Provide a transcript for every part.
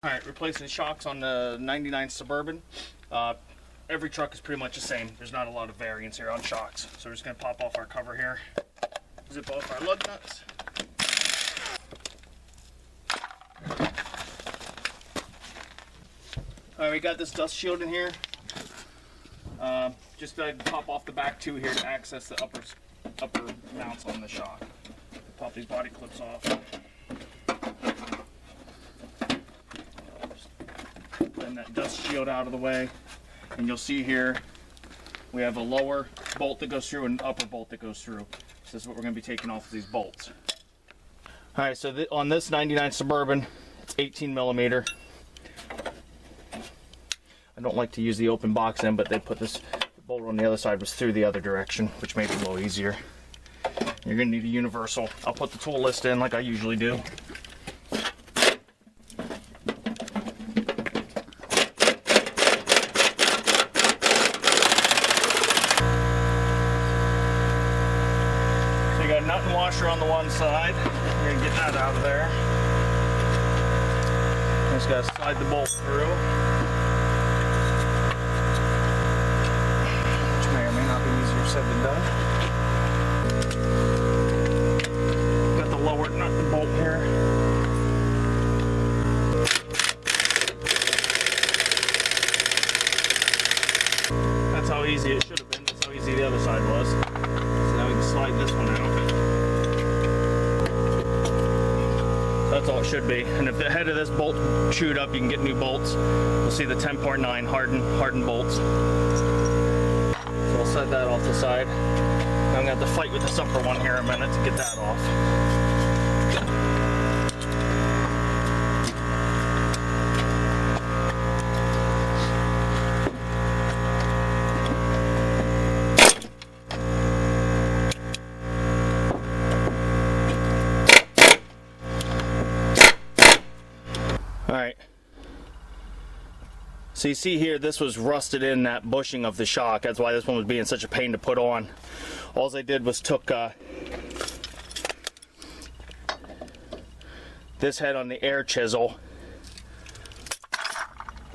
Alright, replacing the shocks on the 99 Suburban. Every truck is pretty much the same. There's not a lot of variance here on shocks. So we're just going to pop off our cover here. Zip off our lug nuts. Alright, we got this dust shield in here. Just going to pop off the back two here to access the upper mounts on the shock. Pop these body clips off. Then that dust shield out of the way, and you'll see here we have a lower bolt that goes through and an upper bolt that goes through. So this is what we're going to be taking off of these bolts. Alright, so on this 99 Suburban, it's 18 millimeter. I don't like to use the open box end, but they put this bolt on the other side was through the other direction, which made it a little easier. You're going to need a universal. I'll put the tool list in like I usually do. Nut and washer on the one side. We're going to get that out of there. Just got to slide the bolt through, which may or may not be easier said than done. Got the lower nut and bolt here. That's how easy it should have been. That's how easy the other side was. So now we can slide this one out. That's all it should be. And if the head of this bolt chewed up, you can get new bolts. You'll see the 10.9 hardened bolts. So we'll set that off the side. I'm gonna have to fight with this upper one here in a minute to get that off. Alright, so you see here, this was rusted in that bushing of the shock. That's why this one was being such a pain to put on. All I did was took this head on the air chisel,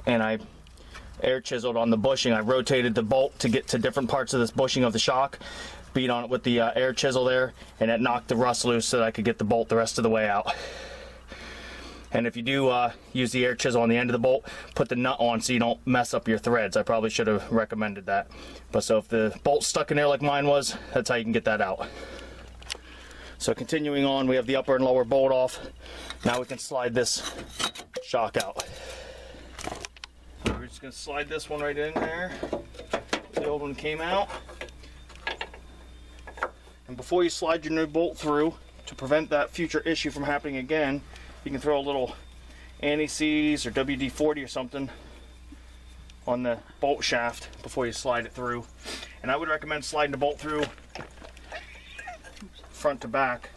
and I air chiseled on the bushing. I rotated the bolt to get to different parts of this bushing of the shock, beat on it with the air chisel there, and it knocked the rust loose so that I could get the bolt the rest of the way out. And if you do use the air chisel on the end of the bolt, put the nut on so you don't mess up your threads. I probably should have recommended that. But so if the bolt's stuck in there like mine was, that's how you can get that out. So continuing on, we have the upper and lower bolt off. Now we can slide this shock out. We're just going to slide this one right in there. The old one came out. And before you slide your new bolt through, to prevent that future issue from happening again, you can throw a little anti-seize or WD-40 or something on the bolt shaft before you slide it through. And I would recommend sliding the bolt through front to back.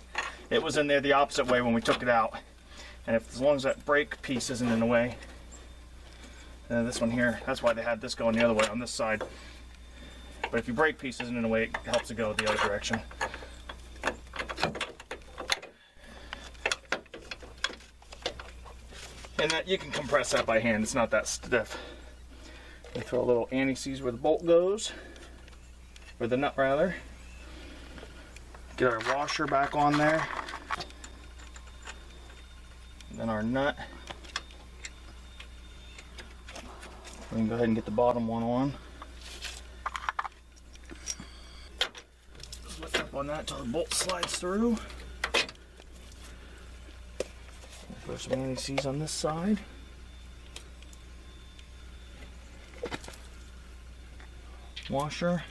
It was in there the opposite way when we took it out. And as long as that brake piece isn't in the way, and this one here, that's why they had this going the other way on this side. But if your brake piece isn't in the way, it helps it go the other direction. And that you can compress that by hand, it's not that stiff. We throw a little anti-seize where the bolt goes, or the nut rather. Get our washer back on there. And then our nut. We can go ahead and get the bottom one on. Just lift up on that until the bolt slides through. Throw some anti-seize on this side. Washer.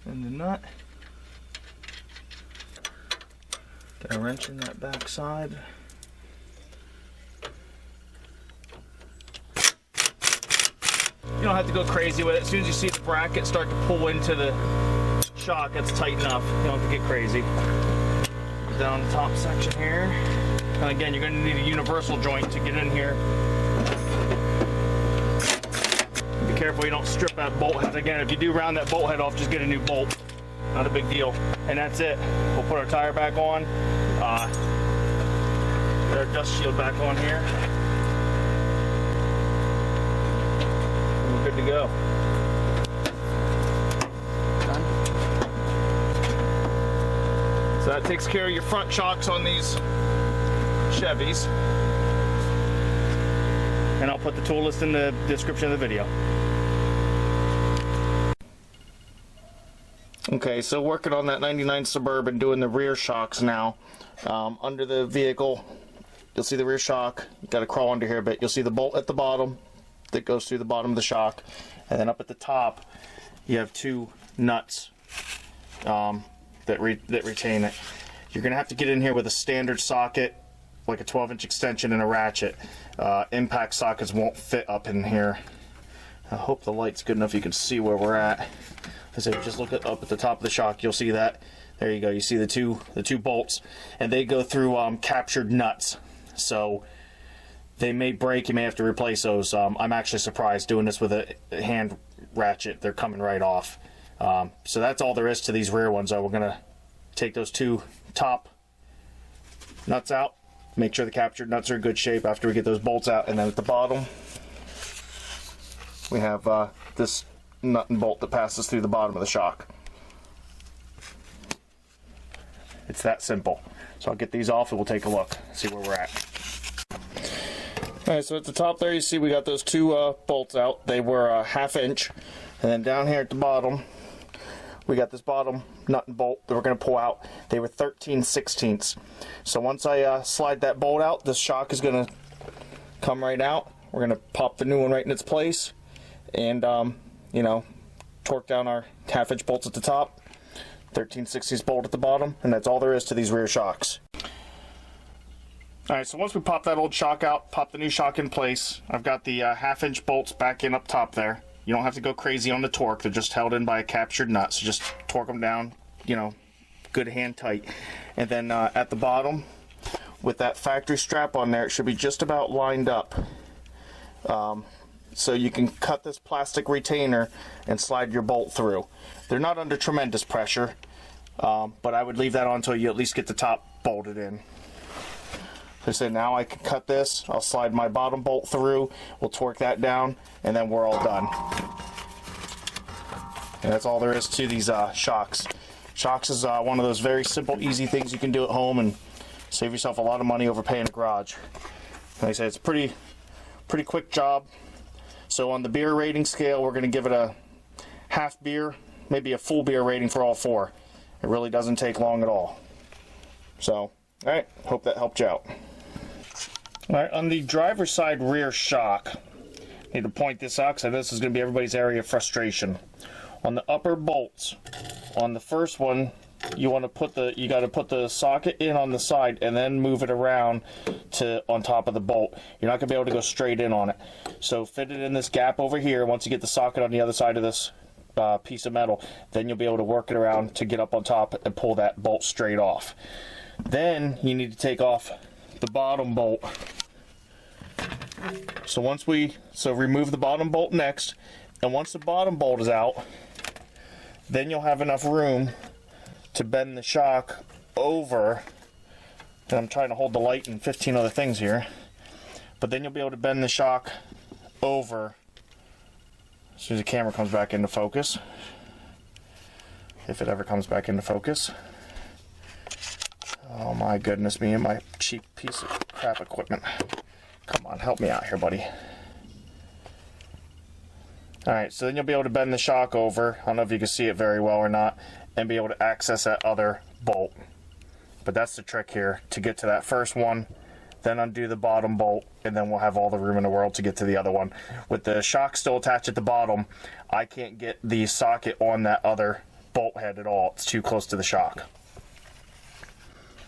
And the nut. Get a wrench in that back side. You don't have to go crazy with it. As soon as you see the bracket start to pull into the shock, it's tight enough. You don't have to get crazy. Down the top section here. And again, you're going to need a universal joint to get in here. Be careful you don't strip that bolt head. Again, if you do round that bolt head off, just get a new bolt. Not a big deal. And that's it. We'll put our tire back on. Put our dust shield back on here. go. Done. So that takes care of your front shocks on these Chevys. And I'll put the tool list in the description of the video. Okay, so working on that 99 Suburban, doing the rear shocks now. Under the vehicle, you'll see the rear shock. You got to crawl under here a bit. You'll see the bolt at the bottom that goes through the bottom of the shock, and then up at the top, you have two nuts that retain it. You're gonna have to get in here with a standard socket, like a 12-inch extension and a ratchet. Impact sockets won't fit up in here. I hope the light's good enough you can see where we're at. As if you just look up at the top of the shock, you'll see that. There you go. You see the two bolts, and they go through captured nuts. So they may break. You may have to replace those. I'm actually surprised doing this with a hand ratchet. They're coming right off. So that's all there is to these rear ones. We're gonna take those two top nuts out, make sure the captured nuts are in good shape after we get those bolts out, and then at the bottom we have this nut and bolt that passes through the bottom of the shock. It's that simple. So I'll get these off and we'll take a look, see where we're at. Alright, so at the top there you see we got those two bolts out. They were a 1/2 inch, and then down here at the bottom we got this bottom nut and bolt that we're going to pull out. They were 13/16. So once I slide that bolt out, this shock is going to come right out. We're going to pop the new one right in its place, and you know, torque down our 1/2 inch bolts at the top, 13/16 bolt at the bottom, and that's all there is to these rear shocks. Alright, so once we pop that old shock out, pop the new shock in place, I've got the 1/2 inch bolts back in up top there. You don't have to go crazy on the torque, they're just held in by a captured nut, so just torque them down, you know, good hand tight. And then at the bottom, with that factory strap on there, it should be just about lined up. So you can cut this plastic retainer and slide your bolt through. They're not under tremendous pressure, but I would leave that on until you at least get the top bolted in. So I said, now I can cut this, I'll slide my bottom bolt through, we'll torque that down, and then we're all done. And that's all there is to these shocks. Shocks is one of those very simple, easy things you can do at home and save yourself a lot of money overpaying a garage. Like I said, it's a pretty quick job. So on the beer rating scale, we're going to give it a half beer, maybe a full beer rating for all four. It really doesn't take long at all. So, alright, hope that helped you out. Alright, on the driver's side rear shock, I need to point this out because this is going to be everybody's area of frustration. On the upper bolts, on the first one, you got to put the socket in on the side and then move it around to on top of the bolt. You're not going to be able to go straight in on it. So fit it in this gap over here. Once you get the socket on the other side of this piece of metal, then you'll be able to work it around to get up on top and pull that bolt straight off. Then you need to take off the bottom bolt. So remove the bottom bolt next, and once the bottom bolt is out, then you'll have enough room to bend the shock over. And I'm trying to hold the light and 15 other things here, but then you'll be able to bend the shock over as soon as the camera comes back into focus, if it ever comes back into focus. Oh my goodness me and my cheap piece of crap equipment. Come on, help me out here, buddy. Alright, so then you'll be able to bend the shock over. I don't know if you can see it very well or not, and be able to access that other bolt. But that's the trick here, to get to that first one, then undo the bottom bolt, and then we'll have all the room in the world to get to the other one. With the shock still attached at the bottom, I can't get the socket on that other bolt head at all. It's too close to the shock.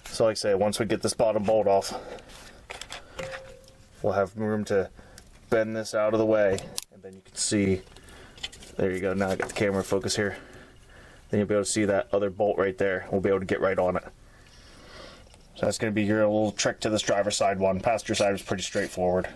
So like I say, once we get this bottom bolt off, we'll have room to bend this out of the way, and then you can see, there you go, now I got the camera focus here. Then you'll be able to see that other bolt right there. We'll be able to get right on it. So that's going to be your little trick to this driver's side one. Passenger side was pretty straightforward.